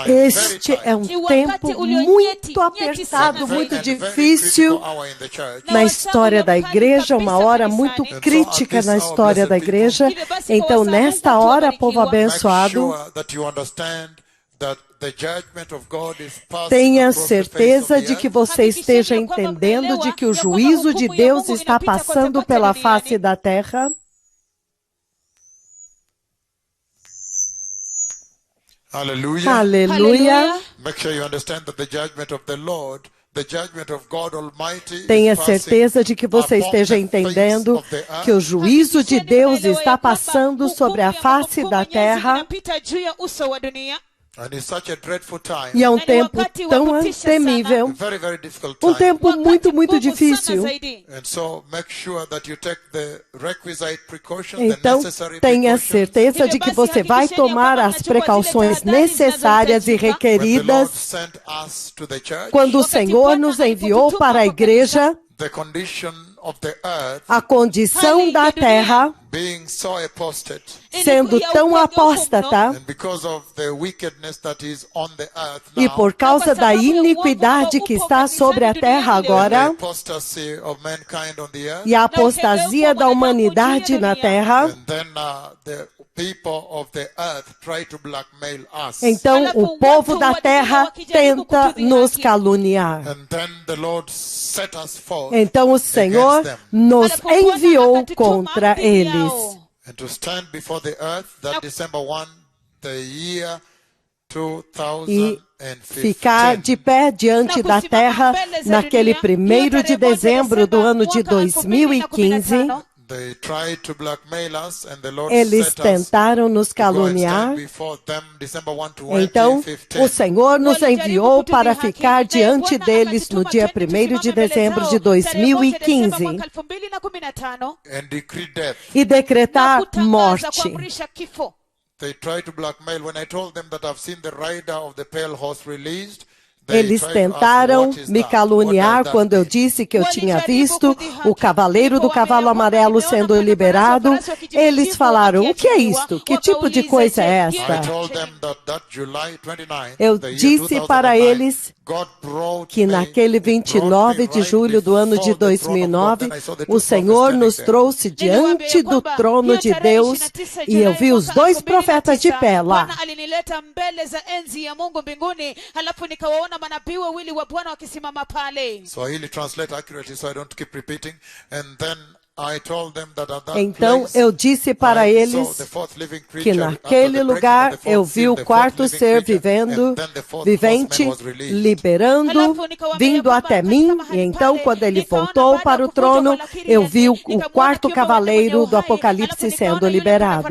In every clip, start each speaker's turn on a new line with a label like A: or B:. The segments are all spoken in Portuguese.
A: Este é um tempo muito apertado, muito difícil na história da igreja, uma hora muito crítica na história da igreja. Então, nesta hora, povo abençoado, tenha certeza de que você esteja entendendo de que o juízo de Deus está passando pela face da terra.
B: Aleluia.
A: Aleluia. Tenha certeza de que você esteja entendendo que o juízo de Deus está passando sobre a face da terra. E é um tempo tão temível, um tempo muito, muito difícil. Então, tenha certeza de que você vai tomar as precauções necessárias e requeridas quando o Senhor nos enviou para a igreja. A condição da terra sendo tão apóstata e por causa da iniquidade que está sobre a terra agora e a apostasia da humanidade na terra, então o povo da terra tenta nos caluniar. Então o Senhor nos enviou contra eles. E ficar de pé diante da terra naquele 1º de dezembro do ano de 2015. Eles tentaram nos caluniar. Então, o Senhor nos enviou para ficar diante deles no dia 1º de dezembro de 2015 e decretar morte. Eles tentaram me caluniar quando eu disse que eu tinha visto o cavaleiro do cavalo amarelo sendo liberado. Eles falaram, o que é isto? Que tipo de coisa é esta? Eu disse para eles que naquele 29 de julho do ano de 2009, o Senhor nos trouxe diante do trono de Deus e eu vi os 2 profetas de pé lá. Então eu disse para eles que naquele lugar eu vi o 4º ser vivente liberando, vindo até mim. E então quando ele voltou para o trono, eu vi o 4º cavaleiro do Apocalipse sendo liberado.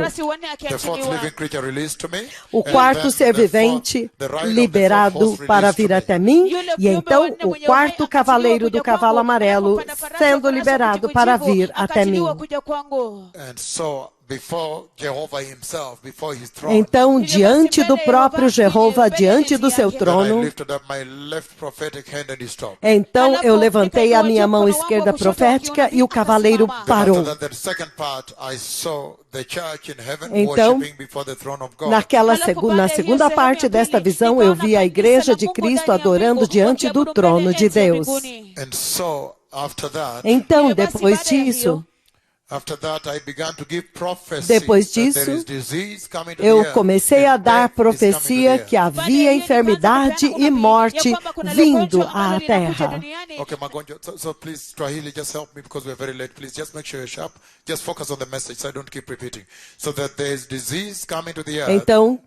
A: O 4º ser vivente liberado para vir até mim. E então o 4º cavaleiro do cavalo amarelo sendo liberado para vir até mim. Então, diante do próprio Jeová, diante do seu trono, então eu levantei a minha mão esquerda profética e o cavaleiro parou. Então, na segunda parte desta visão, eu vi a igreja de Cristo adorando diante do trono de Deus. Então, depois disso, eu comecei a dar profecia que havia enfermidade e morte vindo à terra. Então,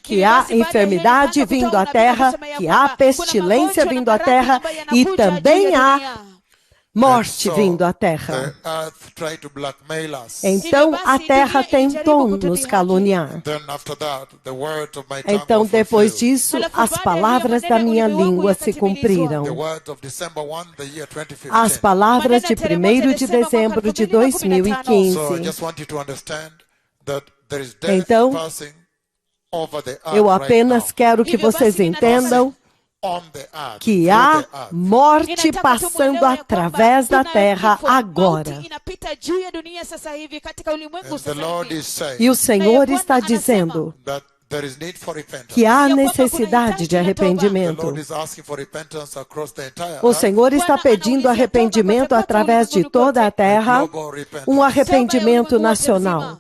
A: que há enfermidade vindo à terra, que há pestilência vindo à terra e também há morte vindo à terra. Então a terra tentou nos caluniar. Então depois disso, as palavras da minha língua se cumpriram. As palavras de 1º de dezembro de 2015. Então, eu apenas quero que vocês entendam que há morte passando através da terra agora. E o Senhor está dizendo que há necessidade de arrependimento. O Senhor está pedindo arrependimento através de toda a terra, um arrependimento nacional.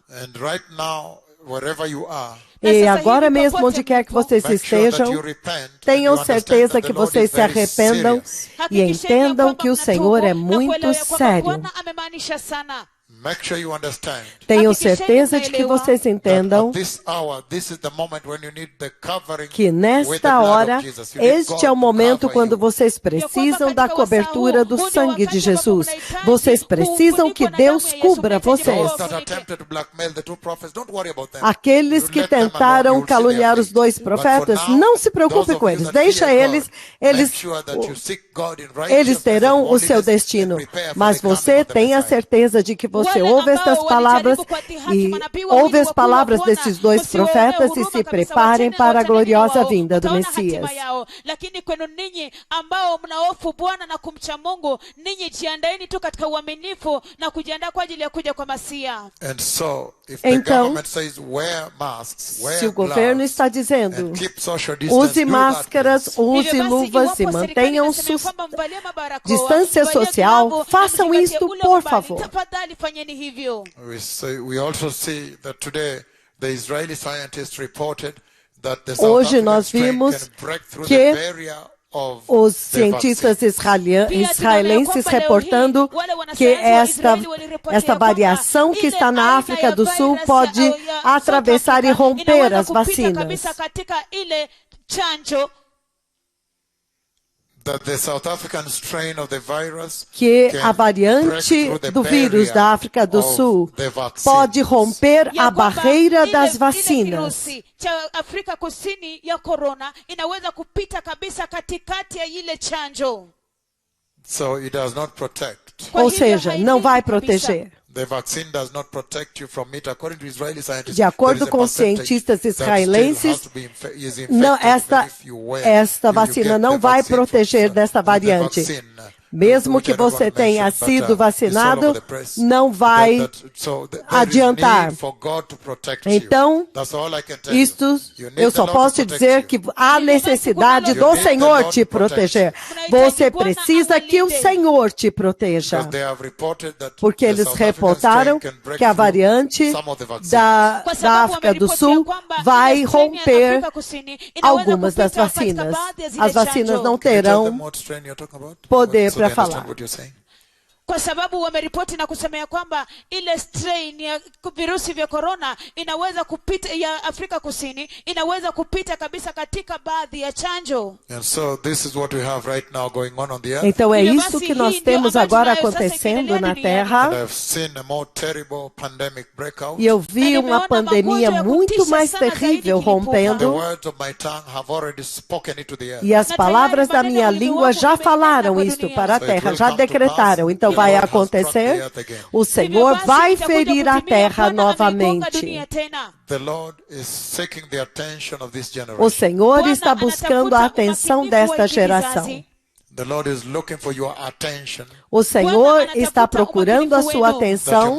A: E agora mesmo, onde quer que vocês estejam, tenham certeza que vocês se arrependam e entendam que o Senhor é muito sério. Tenho certeza de que vocês entendam que nesta hora, este é o momento quando vocês precisam da cobertura do sangue de Jesus. Vocês precisam que Deus cubra vocês. Aqueles que tentaram caluniar os dois profetas, não se preocupe com eles. Deixa eles terão o seu destino. Mas você tenha certeza de que você ouve estas palavras e ouve as palavras desses dois profetas e se preparem para a gloriosa vinda do Messias. Então, se o governo está dizendo, use máscaras, use luvas e mantenham distância social, façam isto, por favor. Hoje nós vimos que os cientistas israelenses reportando que esta variação que está na África do Sul pode atravessar e romper as vacinas. Que a variante do vírus da África do Sul pode romper a barreira das vacinas. Ou seja, não vai proteger. De acordo com os cientistas israelenses, esta vacina não vai proteger desta variante. Mesmo que você tenha sido vacinado, não vai adiantar. Então, eu só posso te dizer que há necessidade do Senhor te proteger. Você precisa que o Senhor te proteja. Porque eles reportaram que a variante da África do Sul vai romper algumas das vacinas. As vacinas não terão poder para falar.
C: Kwa sababu wameripoti na kusema ya kwamba ile strain ya virusi vya corona inaweza kupita ya Afrika Kusini inaweza kupita kabisa katika baadhi ya chanjo.
A: Então é isso que nós temos agora acontecendo na Terra. E eu vi uma pandemia muito mais terrível rompendo. E as palavras da minha língua já falaram isto para a Terra, já decretaram. Então vai acontecer, o Senhor vai ferir a terra novamente. O Senhor está buscando a atenção desta geração. O Senhor está procurando a sua atenção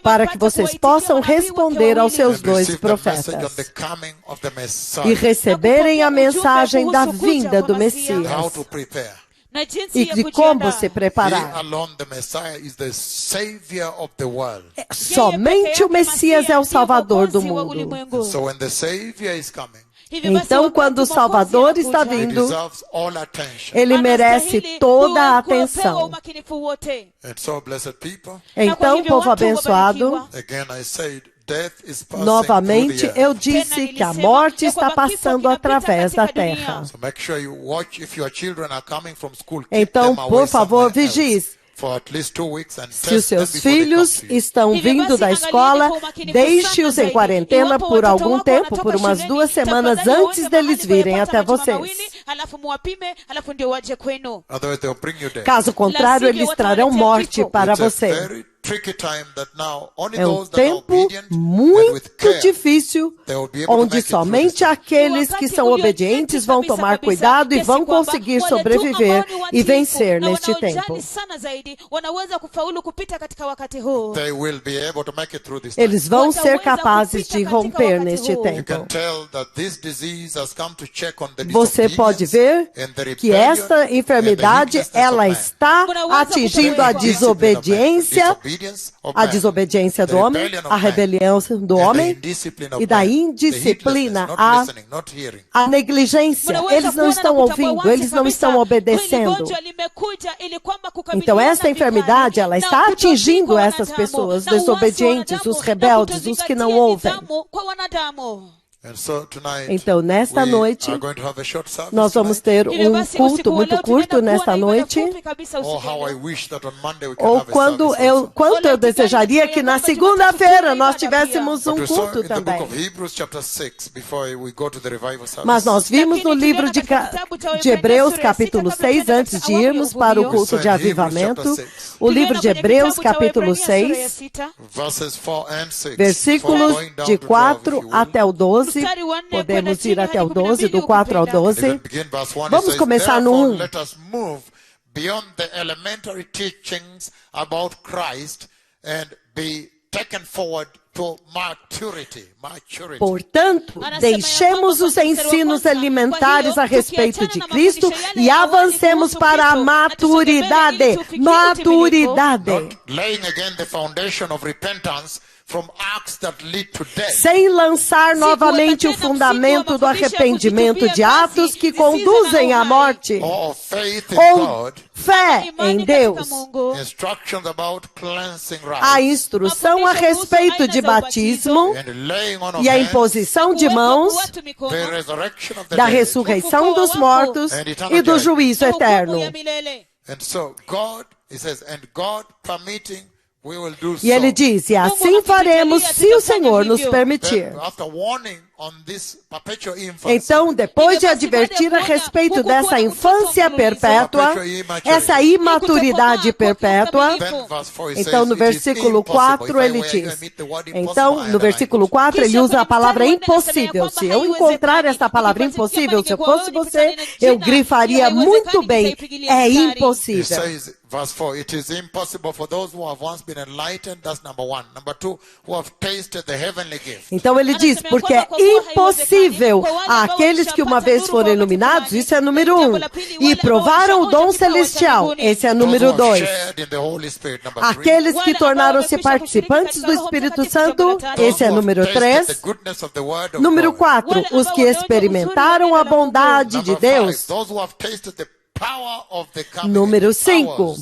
A: para que vocês possam responder aos seus dois profetas e receberem a mensagem da vinda do Messias. E de como se preparar. Somente o Messias é o Salvador do mundo. Então, quando o Salvador está vindo, ele merece toda a atenção. Então, povo abençoado, novamente, eu disse que a morte está passando através da terra. Então, por favor, vigie. Se os seus filhos estão vindo da escola, deixe-os em quarentena por algum tempo, por umas 2 semanas antes deles virem até vocês. Caso contrário, eles trarão morte para você. É um tempo muito difícil, onde somente aqueles que são obedientes vão tomar cuidado e vão conseguir sobreviver e vencer neste tempo. Eles vão ser capazes de romper neste tempo. Você pode ver que esta enfermidade, ela está atingindo a desobediência do homem, a rebelião do homem e da indisciplina, a negligência. Eles não estão ouvindo, eles não estão obedecendo. Então esta enfermidade, ela está atingindo essas pessoas desobedientes, os rebeldes, os que não ouvem. Então, nesta noite, nós vamos ter um culto muito curto nesta noite. Ou quanto eu desejaria que na segunda-feira nós tivéssemos um culto também. Mas nós vimos no livro de Hebreus, capítulo 6, antes de irmos para o culto de avivamento, o livro de Hebreus, capítulo 6, versículos de 4 até o 12. Podemos ir até o 12, do 4 ao 12. Vamos começar no 1. Beyond the elementary teachings about Christ and be taken forward to maturity. Portanto, deixemos os ensinos elementares a respeito de Cristo e avancemos para a maturidade. Sem lançar novamente o fundamento do arrependimento de atos que conduzem à morte, ou fé em Deus. A instrução a respeito de batismo e a imposição de mãos, da ressurreição dos mortos e do juízo eterno. E ele diz, e assim faremos se o Senhor nos permitir. Então, depois de advertir a respeito dessa infância perpétua, essa imaturidade perpétua, então no versículo 4 ele diz, então no versículo 4 ele usa a palavra impossível. Se eu encontrar essa palavra impossível, se eu fosse você, eu grifaria muito bem, é impossível.
B: Verse 4, it is impossible for those who have once been enlightened, that's number 1. Number 2, who have tasted the heavenly gift.
A: Então ele diz, porque é impossível àqueles que uma vez foram iluminados, isso é número 1. E provaram o dom celestial, esse é número 2. Aqueles que tornaram-se participantes do Espírito Santo, esse é número 3. Número 4, os que experimentaram a bondade de Deus. Número 5.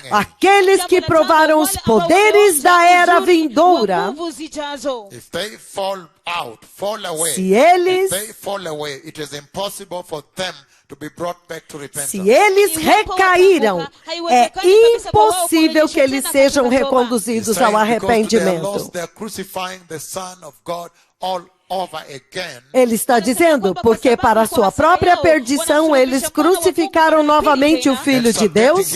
A: Aqueles que provaram os poderes da era vindoura. Se eles recaíram, é impossível que eles sejam reconduzidos ao arrependimento. Ele está dizendo, porque para sua própria perdição eles crucificaram novamente o Filho de Deus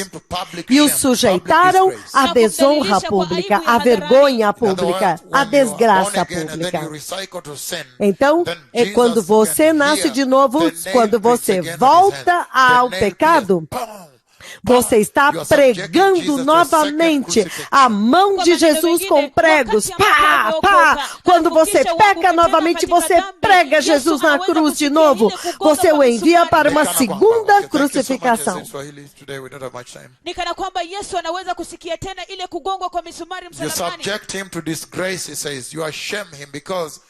A: e o sujeitaram à desonra pública, à vergonha pública, à desgraça pública. Então, é quando você nasce de novo, quando você volta ao pecado, você está pregando novamente a mão de Jesus com pregos. Pá, pá. Quando você peca novamente, você prega Jesus na cruz de novo. Você o envia para uma segunda crucificação.
B: You subject him to disgrace, he says. You shame him because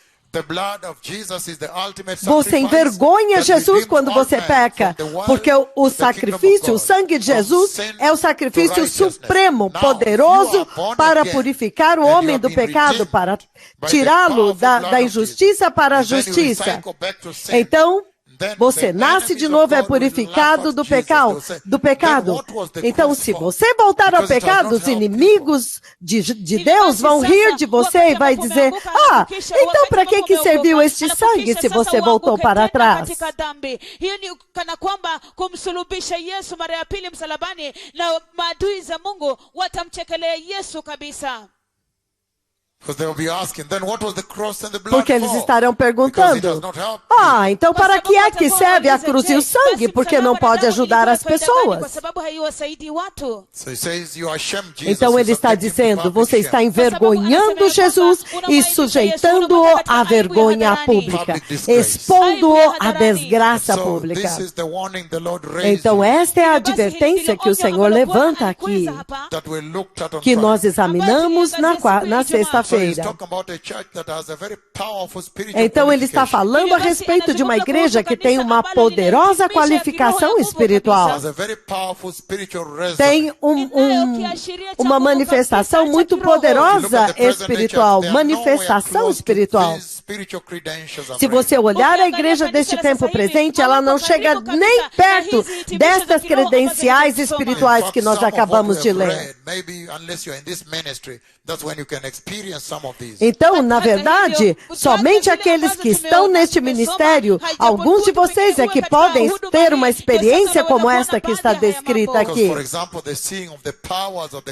A: você envergonha Jesus quando você peca, porque o sacrifício, o sangue de Jesus é o sacrifício supremo, poderoso para purificar o homem do pecado, para tirá-lo da injustiça para a justiça. Então, Você nasce de novo, é purificado do pecado. Então, se você voltar ao pecado, os inimigos de Deus vão rir de você e vai dizer, então para que serviu este sangue se você voltou para trás?
C: Hiyo ni kana kwamba kumsulubisha Yesu mara ya pili msalabani, na maadui za Mungu watamchekelea Yesu kabisa.
A: Porque eles estarão perguntando, então para que serve a cruz e o sangue? Porque não pode ajudar as pessoas. Então ele está dizendo, você está envergonhando Jesus e sujeitando-o à vergonha pública, expondo-o à desgraça pública. Então esta é a advertência que o Senhor levanta aqui, que nós examinamos na sexta-feira. Então ele está falando a respeito de uma igreja que tem uma poderosa qualificação espiritual. Tem uma manifestação muito poderosa espiritual. Manifestação espiritual. Se você olhar a igreja deste tempo presente, ela não chega nem perto destas credenciais espirituais que nós acabamos de ler. Então, na verdade, somente aqueles que estão neste ministério, alguns de vocês é que podem ter uma experiência como esta que está descrita aqui.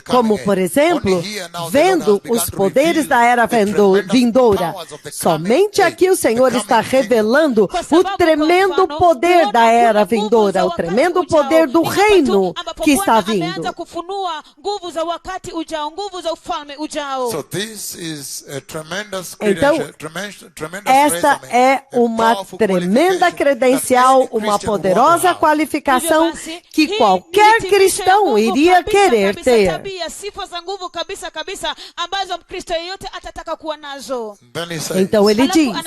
A: Como, por exemplo, vendo os poderes da era vindoura. Somente aqui o Senhor está revelando o tremendo poder da era vindoura, o tremendo poder do reino que está vindo. Então, esta é uma tremenda credencial, uma poderosa qualificação que qualquer cristão iria querer ter. Então ele diz,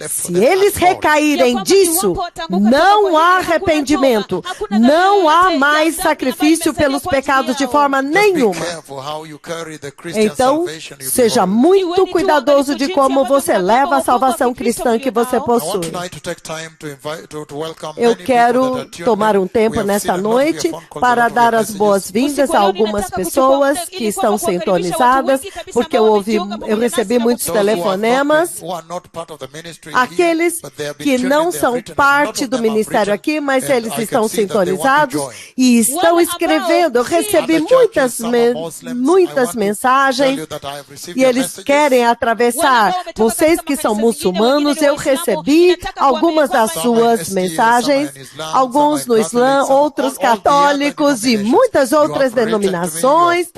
A: se eles recaírem disso, não há arrependimento, não há mais sacrifício pelos pecados de forma nenhuma. Então, seja muito cuidadoso de como você leva a salvação cristã que você possui. Eu quero tomar um tempo nesta noite para dar as boas-vindas a algumas pessoas que estão sintonizadas, porque eu recebi muitos telefonemas, aqueles que não são parte do ministério aqui, mas eles estão sintonizados e estão escrevendo. Eu recebi muitas mensagens e eles querem atravessar. Vocês que são muçulmanos, eu recebi algumas das suas mensagens, alguns no Islã, outros católicos e muitas outras denominações.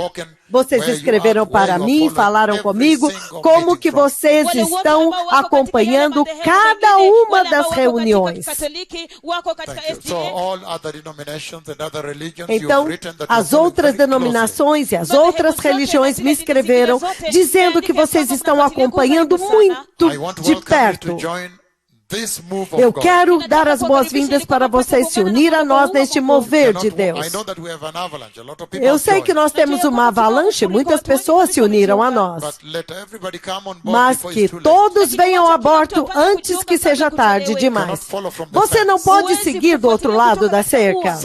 A: Vocês escreveram para mim, falaram comigo, como que vocês estão acompanhando cada uma das reuniões. Então, as outras denominações e as outras religiões me escreveram, dizendo que vocês estão acompanhando muito de perto. Eu quero dar as boas-vindas para vocês se unir a nós neste mover de Deus. Eu sei que nós temos uma avalanche, muitas pessoas se uniram a nós. Mas que todos venham a bordo antes que seja tarde demais. Você não pode seguir do outro lado da cerca.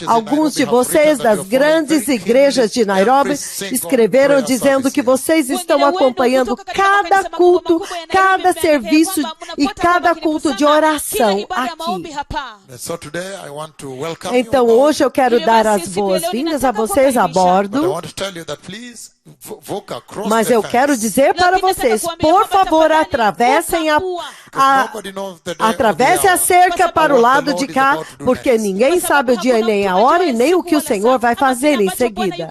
A: Alguns de vocês das grandes igrejas de Nairobi escreveram dizendo que vocês estão acompanhando cada culto, cada serviço e cada culto de oração aqui. Então hoje eu quero dar as boas-vindas a vocês a bordo. Mas eu quero dizer para vocês, por favor, atravessem a cerca para o lado de cá, porque ninguém sabe o dia e nem a hora e nem o que o Senhor vai fazer em seguida.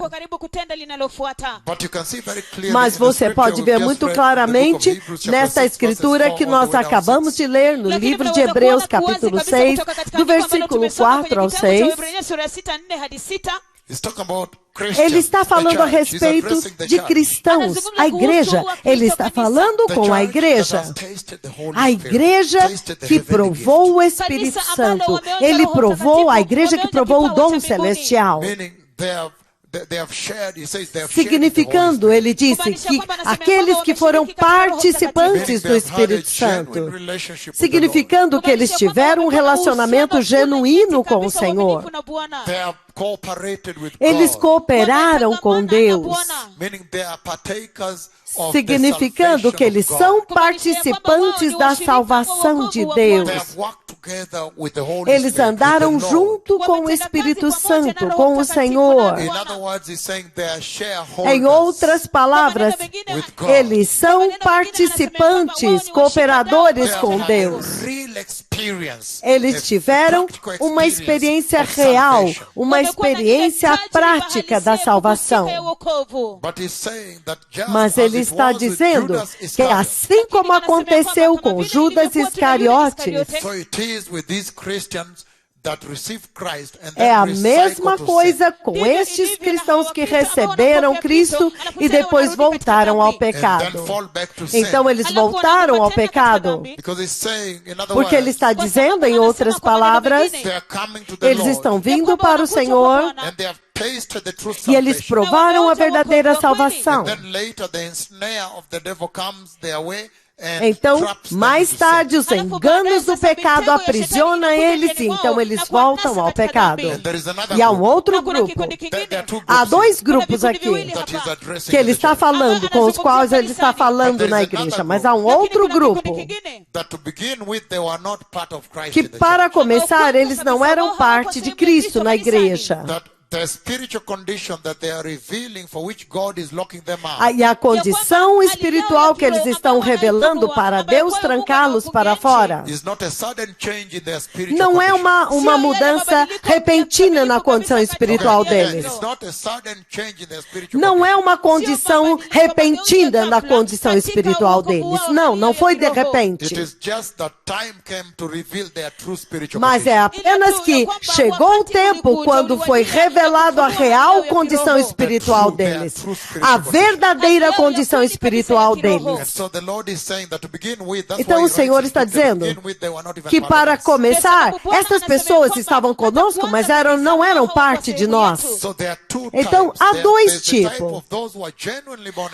A: Mas você pode ver muito claramente nesta escritura que nós acabamos de ler no livro de Hebreus, capítulo 6, do versículo 4 ao 6. Ele está falando a respeito de cristãos, a igreja. Ele está falando com a igreja. A igreja que provou o Espírito Santo. Ele provou, a igreja que provou o dom celestial. Significando, ele disse que aqueles que foram participantes do Espírito Santo, significando que eles tiveram um relacionamento genuíno com o Senhor. Eles cooperaram com Deus, significando que eles são participantes da salvação de Deus. Eles andaram junto com o Espírito Santo, com o Senhor. Em outras palavras, eles são participantes, cooperadores com Deus. Eles tiveram uma experiência real, uma experiência prática da salvação. Mas ele está dizendo que assim como aconteceu com Judas Iscariotes, é a mesma coisa com estes cristãos que receberam Cristo e depois voltaram ao pecado. Então eles voltaram ao pecado, porque ele está dizendo, em outras palavras, eles estão vindo para o Senhor e eles provaram a verdadeira salvação. Então, mais tarde, os enganos do pecado aprisionam eles, e então eles voltam ao pecado. E há um outro grupo. Há dois grupos aqui que ele está falando, com os quais ele está falando na igreja. Mas há um outro grupo que, para começar, eles não eram parte de Cristo na igreja. E a condição espiritual que eles estão revelando para Deus trancá-los para fora não é uma mudança repentina na condição espiritual deles. Não é uma condição repentina na condição espiritual deles. Não foi de repente. Mas é apenas que chegou o tempo quando foi revelado a real condição espiritual deles, a verdadeira condição espiritual deles. Então o Senhor está dizendo que, para começar, essas pessoas estavam conosco, mas não eram parte de nós. Então há dois tipos.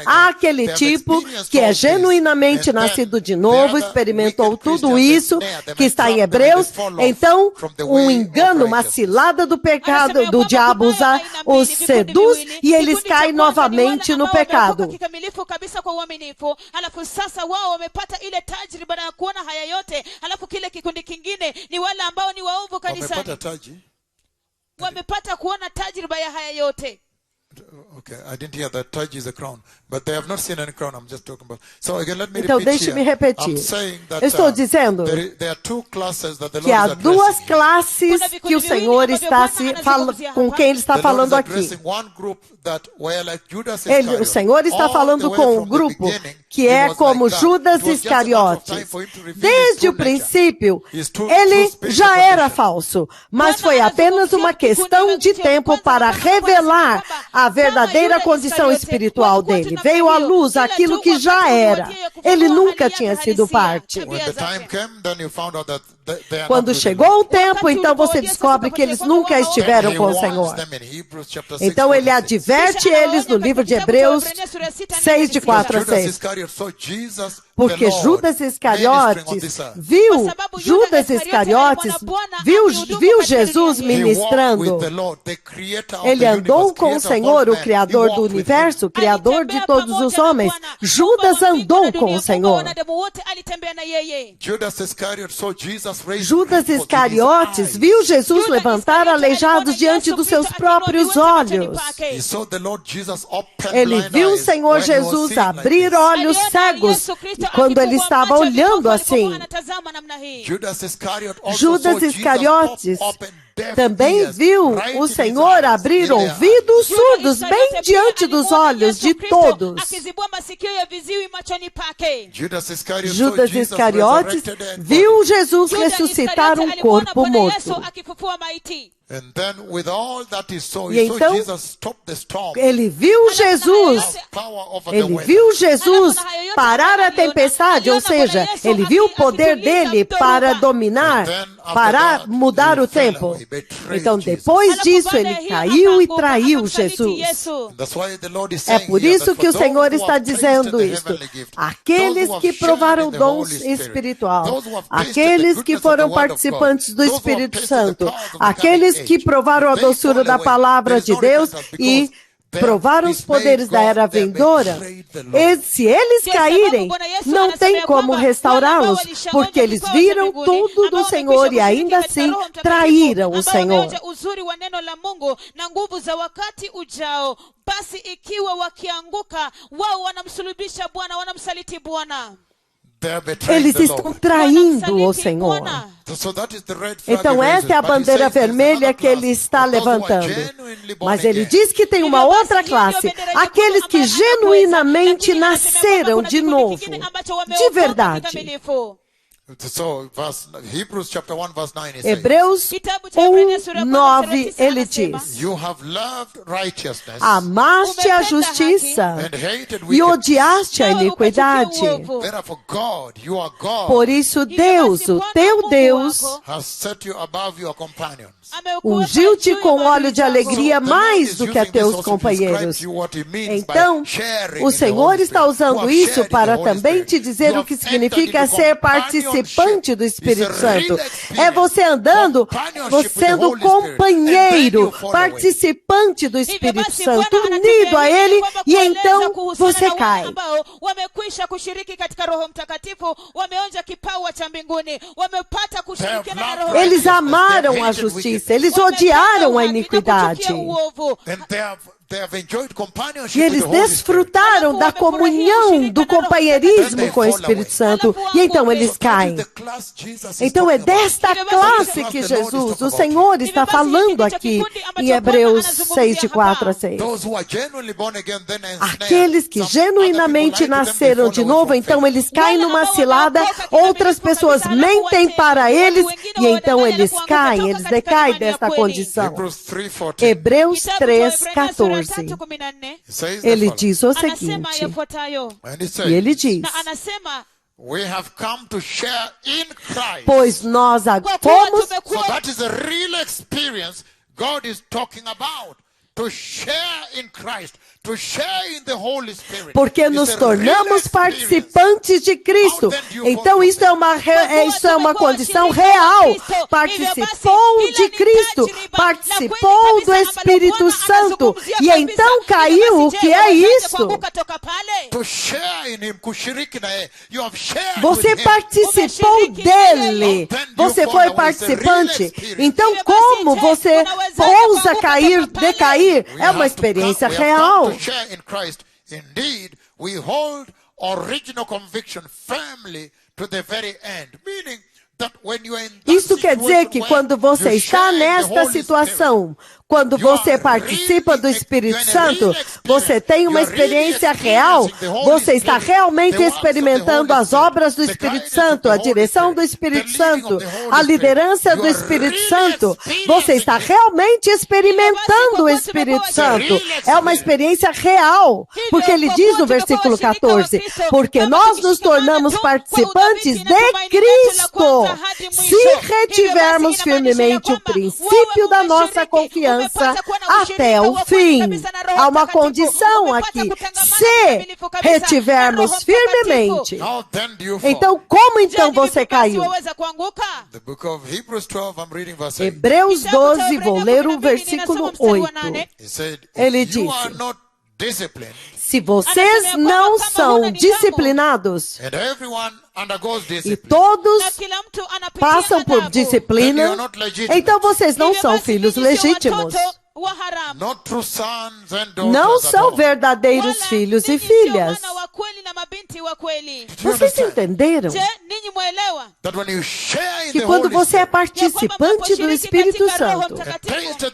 A: Há aquele tipo que é genuinamente nascido de novo, experimentou tudo isso, que está em Hebreus. Então, um engano, uma cilada do pecado, do diabo os seduz e eles caem novamente no pecado.
B: Okay, I didn't hear that Taj is a crown, but they have not seen any crown. I'm just talking about. So again, let me
A: então
B: repeat
A: deixe-me repetir.
B: I'm saying that,
A: estou dizendo
B: there are two classes that the Lord
A: que há
B: is
A: duas classes que o Senhor está com quem ele está falando aqui. O Senhor está falando com um grupo que é como Judas Iscariotes. Desde o princípio, ele já era falso, mas foi apenas uma questão de tempo para revelar a verdadeira condição espiritual dele. Veio à luz aquilo que já era. Ele nunca tinha sido parte. Quando chegou o tempo, então você descobre que eles nunca estiveram com o Senhor. Então ele adverte eles no livro de Hebreus 6, de 4 a 6. Porque Judas Iscariotes viu Jesus ministrando. Ele andou com o Senhor, o Criador do universo, o Criador de todos os homens. Judas andou com o Senhor. Judas Iscariotes viu Jesus levantar aleijados diante dos seus próprios olhos. Ele viu o Senhor Jesus abrir olhos cegos quando ele estava olhando assim. Judas Iscariotes também viu o Senhor abrir ouvidos surdos bem diante dos olhos de todos. Judas Iscariotes viu Jesus ressuscitar um corpo morto.
B: And then, with all that he saw,
A: E
B: he saw
A: então,
B: Jesus stop the storm.
A: ele viu Jesus, parar a tempestade, ou seja, ele viu o poder dele para dominar, para mudar o tempo. Então, depois disso, ele caiu e traiu Jesus. É por isso que o Senhor está dizendo isto. Aqueles que provaram dons espiritual, aqueles que foram participantes do Espírito Santo, aqueles que provaram a doçura da palavra de Deus e provaram os poderes da era vindoura, se eles caírem, não tem como restaurá-los, porque eles viram tudo do Senhor e ainda assim traíram o Senhor.
C: Basi ikiwa wakianguka, wao wanamsulubisha Bwana, wanamsaliti Bwana.
A: Eles estão traindo o Senhor. Então essa é a bandeira vermelha que ele está levantando. Mas ele diz que tem uma outra classe, aqueles que genuinamente nasceram de novo, de verdade. Hebreus 1:9, ele diz: amaste a justiça e odiaste a iniquidade. Por isso Deus, o teu Deus, ungiu-te com óleo de alegria mais do que a teus companheiros. Então, o Senhor está usando isso para também te dizer o que significa ser participante do Espírito Santo. É você andando, você sendo companheiro, participante do Espírito Santo, unido a Ele, e então você cai. Eles amaram a justiça, eles odiaram a iniquidade. E eles desfrutaram da comunhão, do companheirismo com o Espírito Santo. E então eles caem. Então é desta classe que Jesus, o Senhor, está falando aqui em Hebreus 6:4-6. Aqueles que genuinamente nasceram de novo, então eles caem numa cilada, outras pessoas mentem para eles, e então eles caem, eles decaem desta condição. Hebreus 3:14. Ele diz o seguinte, e ele diz: pois nós fomos...
B: So that is the real experience God is talking about. To share in Christ, to share in the Holy Spirit.
A: Porque nos tornamos participantes de Cristo. Então isso é uma condição real. Participou de Cristo, participou do Espírito Santo, e então caiu. O que é isso? Você participou dele. Você foi participante. Então como você ousa cair, decair? É uma experiência real.
B: Indeed, we hold original conviction firmly to the very end, meaning that when you are in that
A: isso quer dizer que quando você está nesta situação, quando você participa do Espírito Santo, você tem uma experiência real, você está realmente experimentando as obras do Espírito Santo, a direção do Espírito Santo, a liderança do Espírito Santo. Você está realmente experimentando o Espírito Santo. É uma experiência real, porque ele diz no versículo 14, porque nós nos tornamos participantes de Cristo, se retivermos firmemente o princípio da nossa confiança até o fim. Há uma condição aqui. Se retivermos firmemente. Então, como então você caiu? Hebreus 12, vou ler o versículo 8. Ele diz: se vocês não são disciplinados, e todos passam por disciplina, então vocês não são filhos legítimos. Não são verdadeiros filhos e filhas. Vocês entenderam? Que quando você é participante do Espírito Santo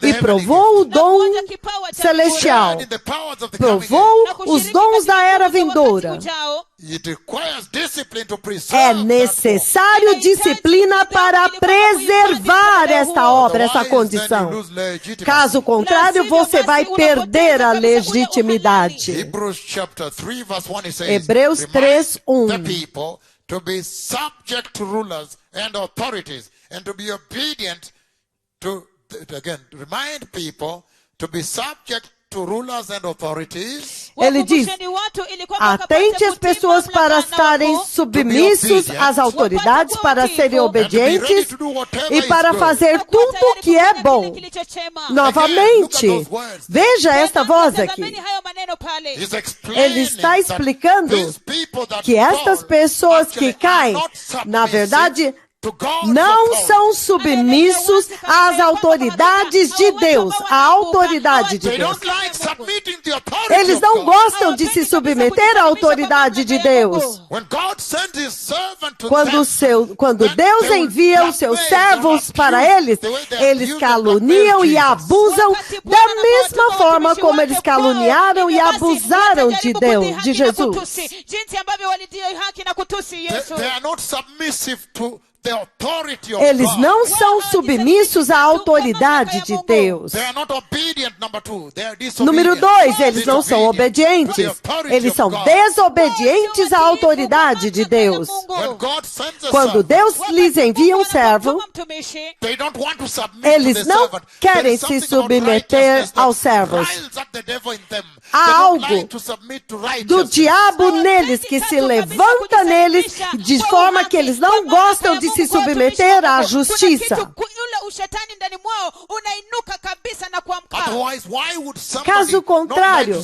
A: e provou o dom celestial, provou os dons da era vindoura, É necessário disciplina para preservar esta obra, essa condição. Caso contrário, você vai perder a legitimidade. Hebreus 3:1.
B: To be subject to rulers and authorities, and to be obedient to, again, remind people to be subject to rulers and authorities.
A: Ele diz: atente as pessoas para estarem submissos às autoridades, para serem obedientes e para fazer tudo o que é bom. Novamente, veja esta voz aqui. Ele está explicando que estas pessoas que caem, na verdade, não são submissos às autoridades de Deus, à autoridade de Deus. Eles não gostam de se submeter à autoridade de Deus. Quando Deus envia os seus servos para eles, eles caluniam e abusam da mesma forma como eles caluniaram e abusaram de Deus, de Jesus. Eles não são submissos à autoridade de Deus. Número 2, eles não são obedientes. Eles são desobedientes à autoridade de Deus. Quando Deus lhes envia um servo, eles não querem se submeter aos servos. Há algo do diabo neles que se levanta neles de forma que eles não gostam de se submeter à justiça. Caso contrário,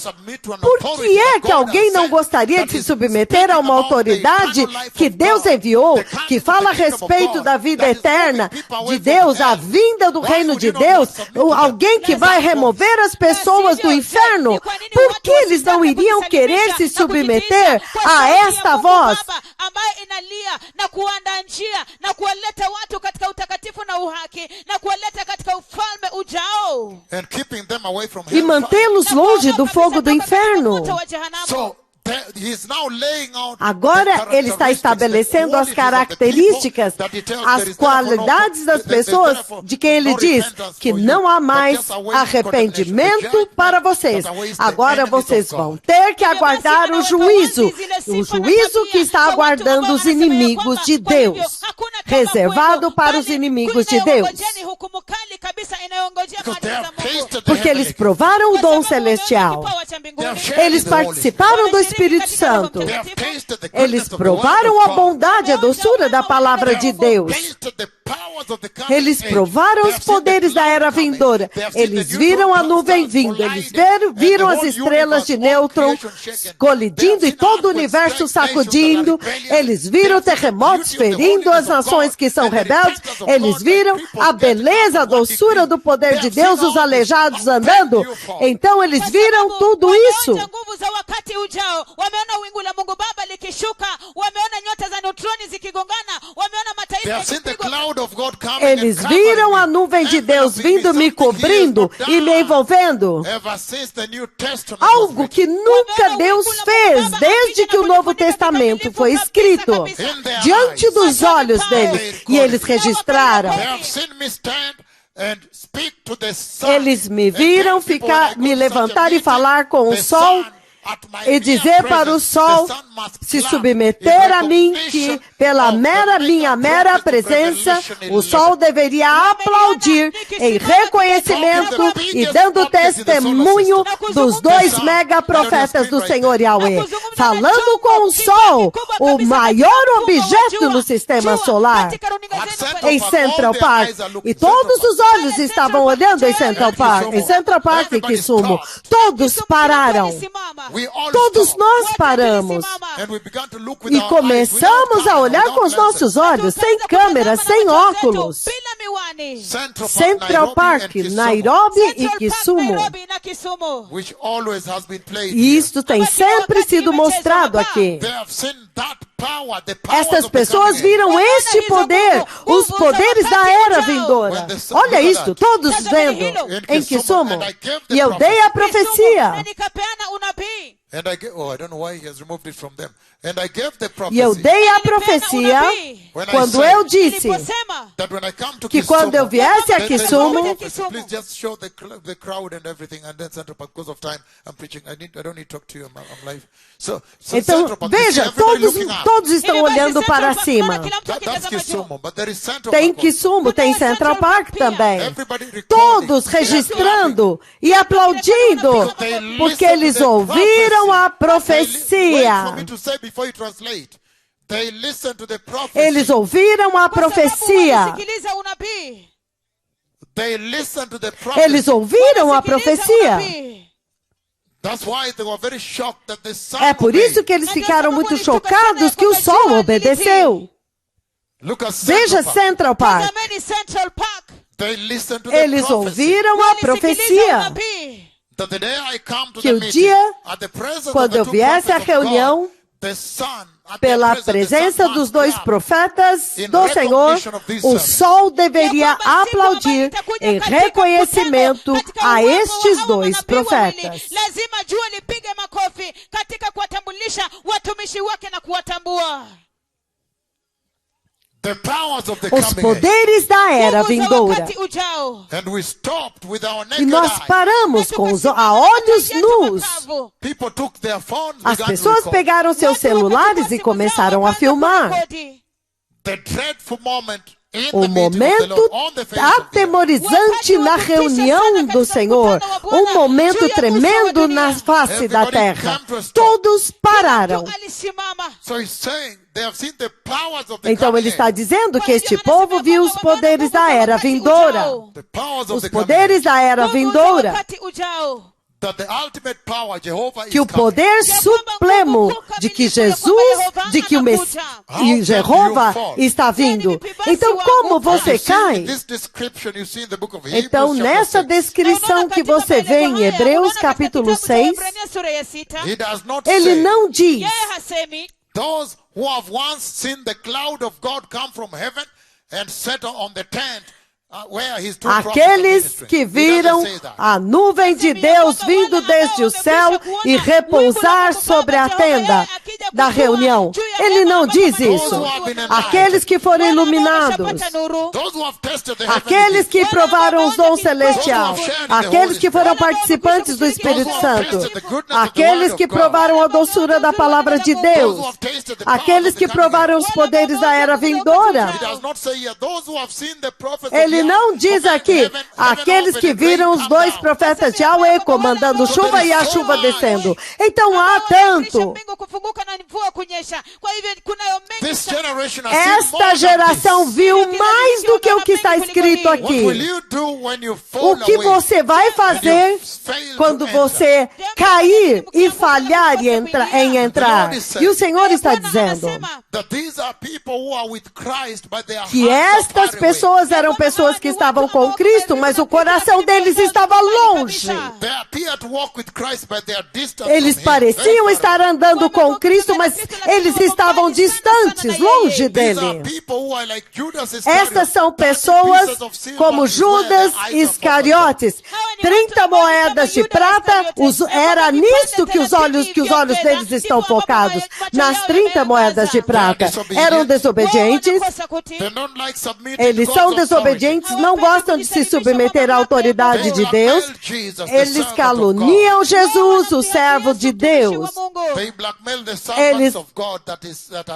A: por que é que alguém não gostaria de se submeter a uma autoridade que Deus enviou, que fala a respeito da vida eterna de Deus, a vinda do reino de Deus, alguém que vai remover as pessoas do inferno? Por que eles não iriam querer se submeter a esta voz? E mantê-los longe do fogo do inferno. Agora ele está estabelecendo as características, as qualidades das pessoas de quem ele diz que não há mais arrependimento para vocês. Agora vocês vão ter que aguardar o juízo que está aguardando os inimigos de Deus, reservado para os inimigos de Deus. Porque eles provaram o dom celestial. Eles participaram do Espírito Santo. Eles provaram a bondade e a doçura da palavra de Deus. Eles provaram os poderes da era vindoura. Eles viram a nuvem vindo. Eles viram as estrelas de nêutron colidindo e todo o universo sacudindo. Eles viram terremotos ferindo as nações que são rebeldes. Eles viram a beleza, a doçura do poder de Deus, os aleijados andando. Então eles viram tudo isso. Eles viram a nuvem de Deus vindo me cobrindo e me envolvendo. Algo que nunca Deus fez desde que o Novo Testamento foi escrito diante dos olhos deles. E eles registraram. Eles me viram me levantar e falar com o sol e dizer para o sol se submeter a mim, que pela minha mera presença, o sol deveria aplaudir em reconhecimento e dando testemunho dos 2 megaprofetas do Senhor Yahweh. Falando com o sol, o maior objeto no sistema solar, em Central Park. E todos os olhos estavam olhando em Central Park e Kisumu. Todos pararam. Todos nós paramos e começamos a olhar com os nossos olhos, sem câmera, sem óculos. Central Park, Nairobi e Kisumu. E isto tem sempre sido mostrado aqui. Estas pessoas viram este poder, os poderes da era vindoura. Olha isto, todos vendo em Kisumu. E eu dei a profecia.
B: I don't know why he has removed it from them. And I gave the
A: E eu
B: prophecy
A: dei a profecia quando eu disse
B: that when I come to
A: que quando eu viesse a Kisumu,
B: please just show the crowd and everything, and then Central Park, because of time, I'm preaching. I don't need to talk to you. I'm live. So
A: então
B: Central Park, you see
A: veja,
B: everybody looking up.
A: todos estão olhando para cima.
B: That's Kisumu, but there is Central
A: Tem
B: Park also.
A: Kisumu, tem Central Park também.
B: Everybody recording.
A: Todos registrando e aplaudindo, porque eles ouviram a profecia. Eles ouviram a profecia. Eles ouviram a profecia. É por isso que eles ficaram muito chocados que o sol obedeceu. Veja Central Park. Eles ouviram a profecia. Que o dia, quando eu viesse à reunião, pela presença dos dois profetas do Senhor, o sol deveria aplaudir em reconhecimento a estes dois profetas. Os poderes da era vindoura. E nós paramos com a olhos nus. As pessoas pegaram seus celulares e começaram a filmar. O momento atemorizante na reunião do Senhor. Um momento tremendo na face da terra. Todos pararam. Então ele está dizendo que este povo viu os poderes da era vindoura. Os poderes da era vindoura. Que o poder supremo de que Jesus, de que o Messias e Jeová está vindo. Então como você cai? Então nessa descrição que você vê em Hebreus capítulo 6, ele não diz
B: those who have once seen the cloud of God come from heaven and settle on the tent.
A: Aqueles que viram a nuvem de Deus vindo desde o céu e repousar sobre a tenda da reunião. Ele não diz isso. Aqueles que foram iluminados, aqueles que provaram os dons celestiais, aqueles que foram participantes do Espírito Santo, aqueles que provaram a doçura da palavra de Deus, aqueles que provaram os poderes da era vindoura. Ele não diz aqui, aqueles que viram os dois profetas de Yahweh comandando chuva e a chuva descendo. Então há tanto. Esta geração viu mais do que o que está escrito aqui. O que você vai fazer quando você cair e falhar em entrar? E o Senhor está dizendo que estas pessoas eram pessoas que estavam com Cristo, mas o coração deles estava longe. Eles pareciam estar andando com Cristo, mas eles estavam distantes, longe dele. Estas são pessoas como Judas Iscariotes. 30 moedas de prata, era nisto que os olhos deles estão focados. Nas 30 moedas de prata. Eram desobedientes. Eles são desobedientes, não gostam de se submeter à autoridade de Deus. Eles caluniam Jesus, o servo de Deus.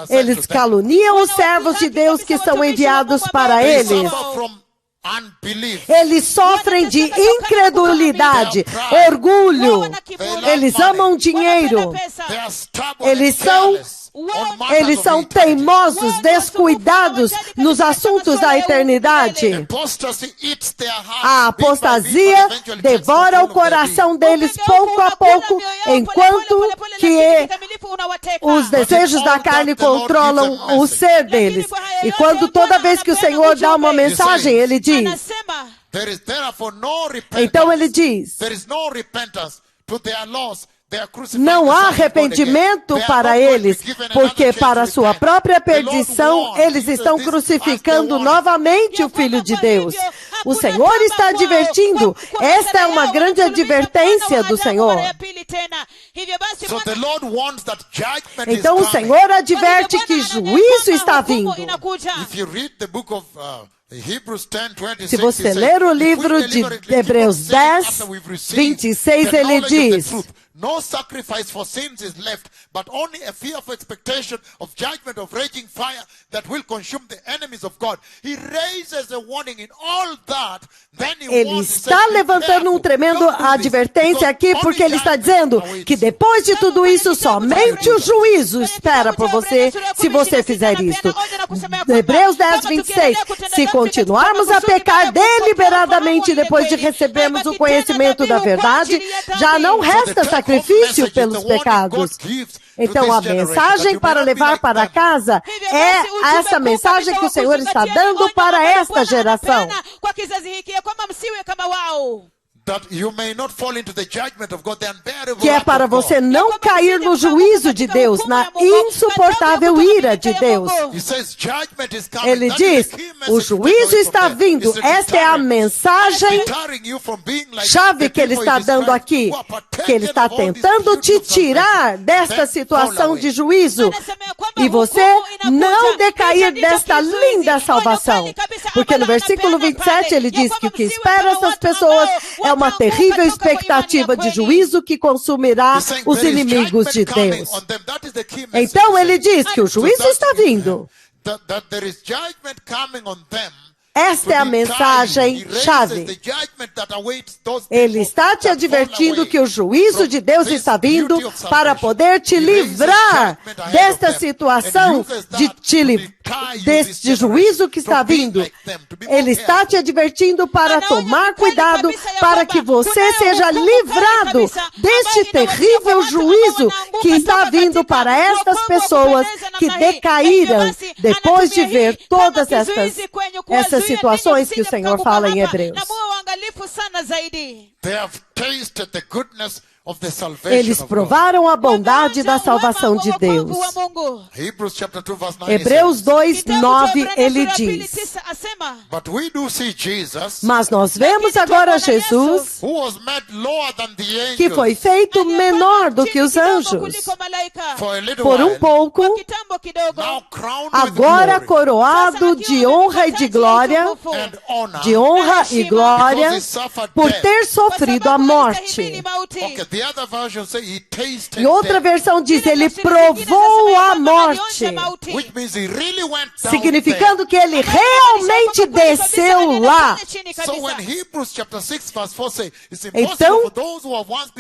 A: Eles caluniam os servos de Deus que são enviados para eles. Eles sofrem de incredulidade, orgulho. Eles amam dinheiro. Eles são teimosos, descuidados nos assuntos da eternidade. A apostasia devora o coração deles pouco a pouco, enquanto que os desejos da carne controlam o ser deles. E quando toda vez que o Senhor dá uma mensagem, ele diz. Então ele diz. Não há arrependimento para eles, porque para sua própria perdição, eles estão crucificando novamente o Filho de Deus. O Senhor está advertindo. Esta é uma grande advertência do Senhor. Então o Senhor adverte que juízo está vindo. Se você ler o livro de Hebreus 10, 26, ele diz:
B: no sacrifice for sins is left, but only a fearful expectation of judgment of raging fire that will consume the enemies of God. He raises a warning in all that. Then he
A: Ele está levantando um tremendo advertência aqui, porque ele está dizendo que depois de tudo isso, somente o juízo espera por você, se você fizer isso. Hebreus 10, 26. Se continuarmos a pecar deliberadamente depois de recebermos o conhecimento da verdade, já não resta sacrifício pelos pecados. Então a mensagem para levar para casa é essa mensagem que o Senhor está dando para esta geração. Que é para você não cair no juízo de Deus, na insuportável ira de Deus. Ele diz, o juízo está vindo. Esta é a mensagem chave que ele está dando aqui. Que ele está tentando te tirar desta situação de juízo. E você não decair desta linda salvação. Porque no versículo 27 ele diz que o que espera essas pessoas é uma terrível expectativa de juízo que consumirá os inimigos de Deus. Então ele diz que o juízo está vindo. Esta é a mensagem chave. Ele está te advertindo que o juízo de Deus está vindo para poder te livrar desta situação deste juízo que está vindo. Ele está te advertindo para tomar cuidado para que você seja livrado deste terrível juízo que está vindo para estas pessoas que decaíram depois de ver todas essas situações que o Senhor fala em Hebreus. Eles provaram a bondade da salvação de Deus. Hebreus 2, 9, ele diz: mas nós vemos agora Jesus, que foi feito menor do que os anjos, por um pouco, agora coroado de honra e de glória, por ter sofrido a morte. E outra versão diz, ele provou a morte, significando que ele realmente desceu lá. Então,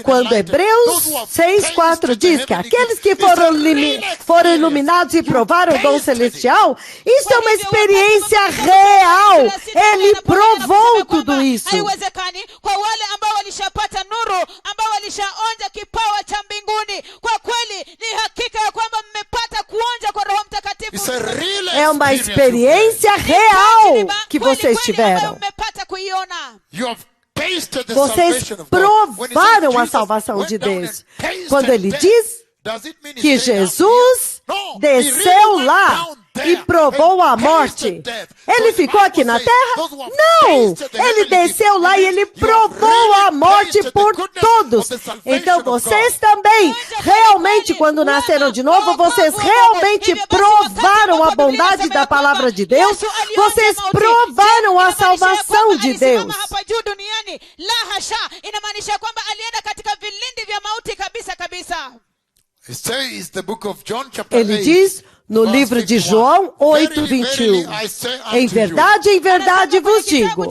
A: quando Hebreus 6:4 diz que aqueles que foram iluminados e provaram o dom celestial, isso é uma experiência real. Ele provou tudo isso.
C: Walishaonja kipawa cha mbinguni. Kwa kweli ni hakika ya kwamba mmepata kuonja kwa Roho Mtakatifu.
A: É uma experiência real que vocês tiveram. Vocês provaram a salvação de Deus. Quando ele diz que Jesus desceu lá e provou a morte, ele ficou aqui na terra? Não! Ele desceu lá e ele provou a morte por todos. Então vocês também, realmente, quando nasceram de novo, vocês realmente provaram a bondade da palavra de Deus, vocês provaram a salvação de Deus. Ele diz no livro de João 8:21, em verdade vos digo,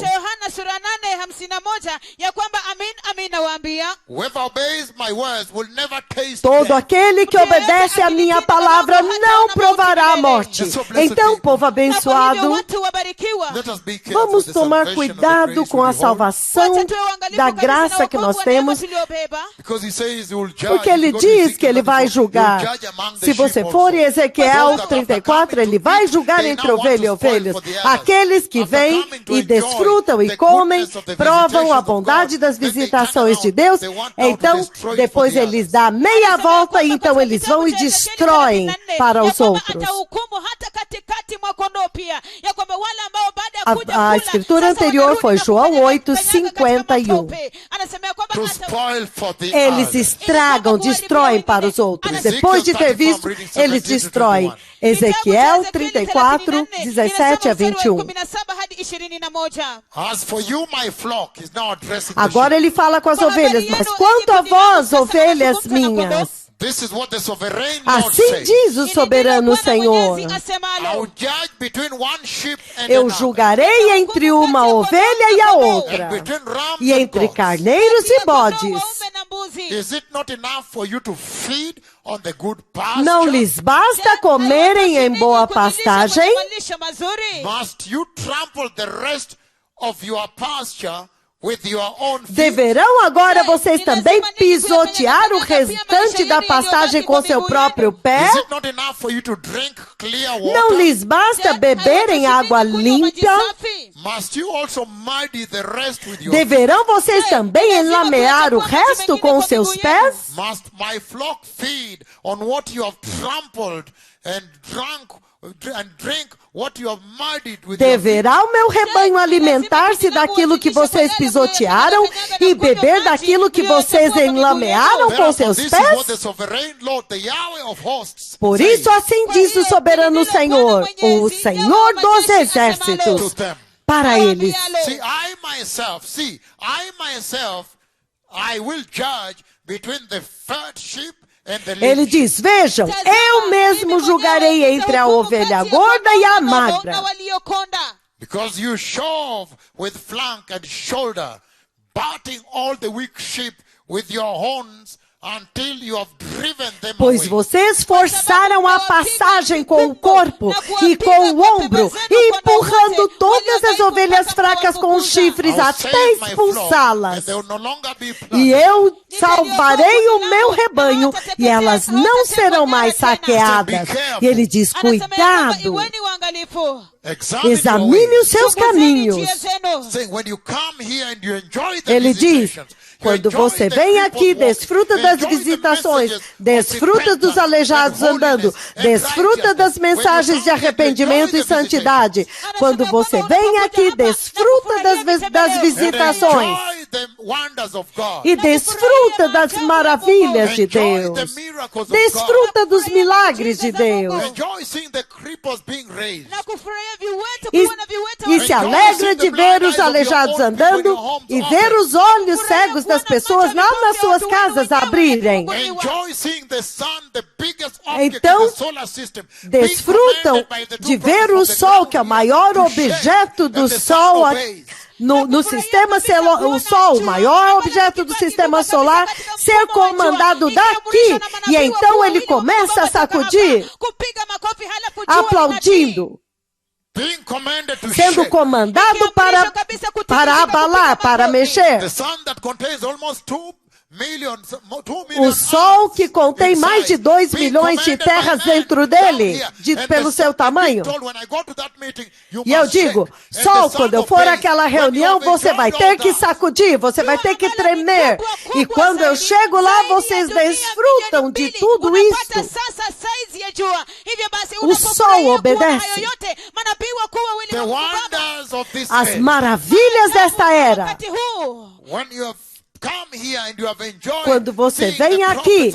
A: todo aquele que obedece a minha palavra não provará a morte. Então, povo abençoado, vamos tomar cuidado com a salvação da graça que nós temos, porque ele diz que ele vai julgar. Se você for em Ezequiel 34, ele vai julgar entre ovelha e ovelhas. Aqueles que vêm e desfrutam e comem provam a bondade das visitações de Deus, então depois eles dão meia volta e então eles vão e destroem para os outros. A escritura anterior foi João 8:51. Eles estragam, destroem para os outros. Depois de ter visto, eles destroem. Ezequiel 34:17-21. Agora ele fala com as ovelhas, mas quanto a vós, ovelhas minhas, assim diz o soberano Senhor: eu julgarei entre uma ovelha e a outra, e entre carneiros e bodes. Não lhes basta comerem em boa pastagem? Deverão agora vocês também pisotear o restante da pastagem com seu próprio pé? Não lhes basta beberem água limpa? Deverão vocês também enlamear o resto com seus pés? Deverá o meu rebanho alimentar-se daquilo que vocês pisotearam e beber daquilo que vocês enlamearam com seus pés? Por isso assim diz o soberano Senhor, o Senhor dos exércitos, para eles: ele diz, vejam, eu mesmo julgarei entre a ovelha gorda e a magra.
B: Because you shove with flank and shoulder, batting all the weak sheep with your horns, until you have driven them
A: pois
B: away.
A: Vocês forçaram a passagem com o corpo e com o ombro, empurrando todas as ovelhas fracas com os chifres até expulsá-las. E eu salvarei o meu rebanho e elas não serão mais saqueadas. E ele diz, cuidado, examine os seus caminhos. Ele diz, quando você vem aqui, desfruta das visitações, desfruta dos aleijados andando, desfruta das mensagens de arrependimento e santidade. Quando você vem aqui, desfruta das visitações e desfruta das maravilhas de Deus. Desfruta dos milagres de Deus. E se alegra de ver os aleijados andando e ver os olhos cegos das pessoas lá nas suas casas abrirem. Então, desfrutam de ver o Sol, que é o maior objeto do Sol no sistema solar, o Sol, o maior objeto do sistema solar, ser comandado daqui. E então ele começa a sacudir, aplaudindo, sendo comandado para abalar, para mexer. O Sol que contém mais de 2 milhões de terras dentro dele, pelo seu tamanho. E eu digo, Sol, quando eu for àquela reunião, você vai ter que sacudir, você vai ter que tremer. E quando eu chego lá, vocês desfrutam de tudo isso. O Sol obedece. As maravilhas desta era. Quando você vem aqui,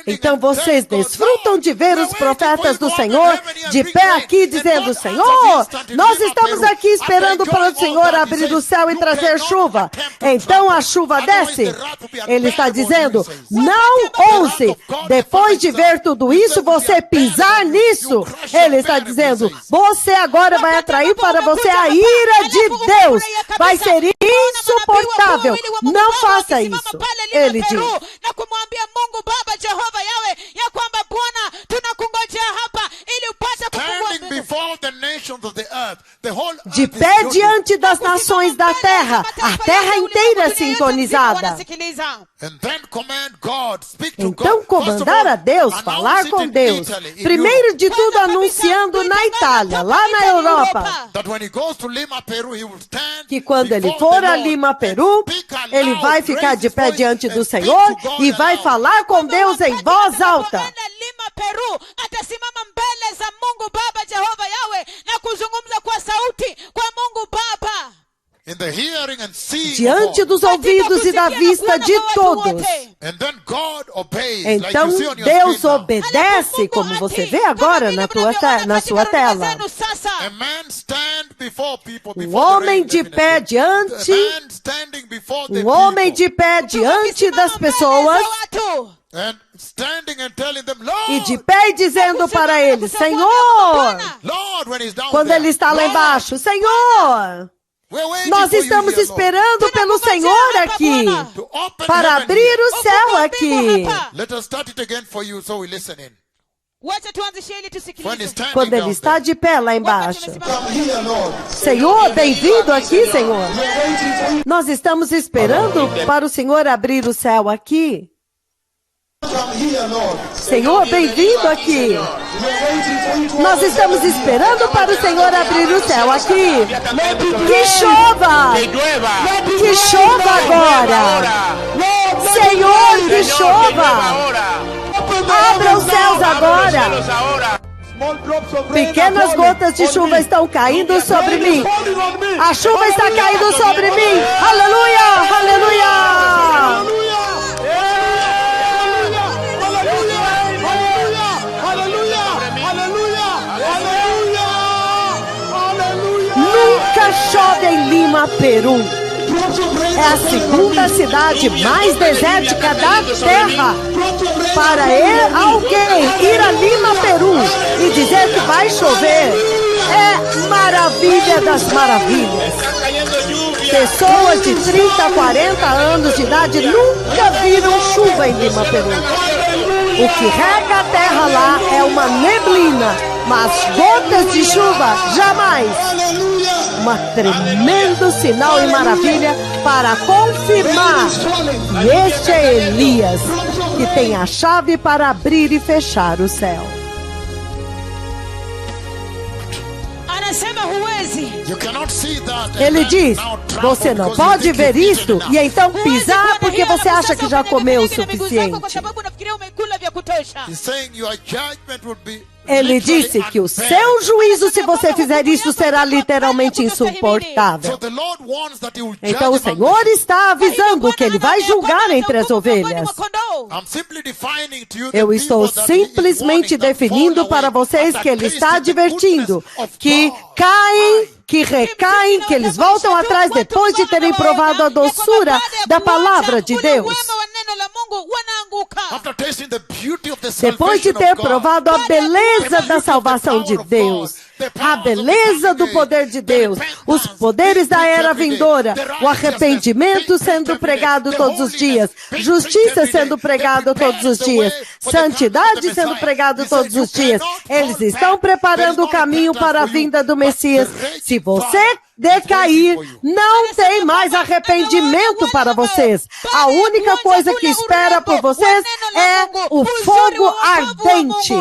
A: então vocês desfrutam de ver os profetas do Senhor de pé aqui dizendo, Senhor, nós estamos aqui esperando para o Senhor abrir o céu e trazer chuva. Então a chuva desce. Ele está dizendo, não ouse, depois de ver tudo isso, você pisar nisso. Ele está dizendo, você agora vai atrair para você a ira de Deus. Vai ser insuportável. Não faça isso. Ele diz.
C: Baba Jehova yawe ya kwamba Bwana tunakungojea hapa ili upate kufungua mbingu.
A: De pé diante das nações da terra, a terra inteira sintonizada. Então comandar a Deus, falar com Deus. Primeiro de tudo anunciando na Itália, lá na Europa, que quando ele for a Lima, Peru, ele vai ficar de pé diante do Senhor e vai falar com Deus em voz alta. Diante dos ouvidos e da vista de todos. Então Deus obedece, como você vê agora na sua tela. Um homem de pé diante das pessoas. E de pé dizendo para ele, Senhor, quando ele está lá embaixo, Senhor, nós estamos esperando pelo Senhor aqui, para abrir o céu aqui. Quando ele está de pé lá embaixo. Senhor, bem-vindo aqui, Senhor. Nós estamos esperando para o Senhor abrir o céu aqui. Senhor, bem-vindo aqui. Nós estamos esperando para o Senhor abrir o céu aqui. Que chova! Que chova agora! Senhor, que chova! Abra os céus agora! Pequenas gotas de chuva estão caindo sobre mim. A chuva está caindo sobre mim. Aleluia! Aleluia! Nunca chove em Lima, Peru. É a segunda cidade mais desértica da terra. Para alguém ir a Lima, Peru e dizer que vai chover é maravilha das maravilhas. Pessoas de 30, 40 anos de idade nunca viram chuva em Lima, Peru. O que rega a terra lá é uma neblina, mas gotas de chuva jamais. Um tremendo sinal e maravilha para confirmar que este é Elias, que tem a chave para abrir e fechar o céu. Ele diz, você não pode ver isto e então pisar porque você acha que já comeu o suficiente. Ele disse que o seu juízo, se você fizer isso, será literalmente insuportável. Então o Senhor está avisando que Ele vai julgar entre as ovelhas. Eu estou simplesmente definindo para vocês que Ele está advertindo que caem, que recaem, que eles voltam atrás depois de terem provado a doçura da palavra de Deus. Depois de ter provado a beleza da salvação de Deus, a beleza do poder de Deus, os poderes da era vindoura, o arrependimento sendo pregado todos os dias, justiça sendo pregado todos os dias, santidade sendo pregado todos os dias. Eles estão preparando o caminho para a vinda do Messias. Se você decair, não tem mais arrependimento para vocês. A única coisa que espera por vocês é o fogo ardente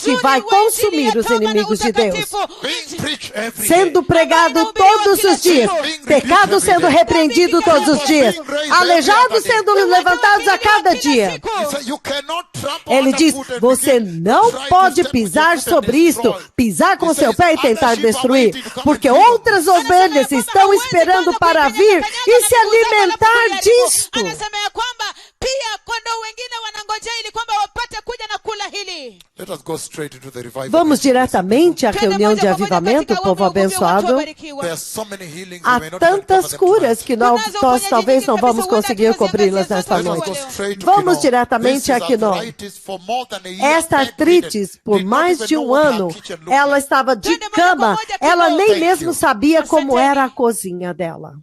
A: que vai consumir os inimigos de Deus. Sendo pregado todos os dias, pecado sendo repreendido todos os dias, aleijados sendo levantados a cada dia. Ele diz, você não pode pisar sobre isto, pisar com seu pé e tentar destruir, porque outras ovelhas estão esperando para vir e se alimentar disto. Vamos diretamente à reunião de avivamento, povo abençoado. Há tantas curas que nós talvez não vamos conseguir cobri-las nesta noite. Vamos diretamente a Quinó. Esta artrite, por mais de um ano, ela estava de cama, ela nem mesmo sabia como era a cozinha dela.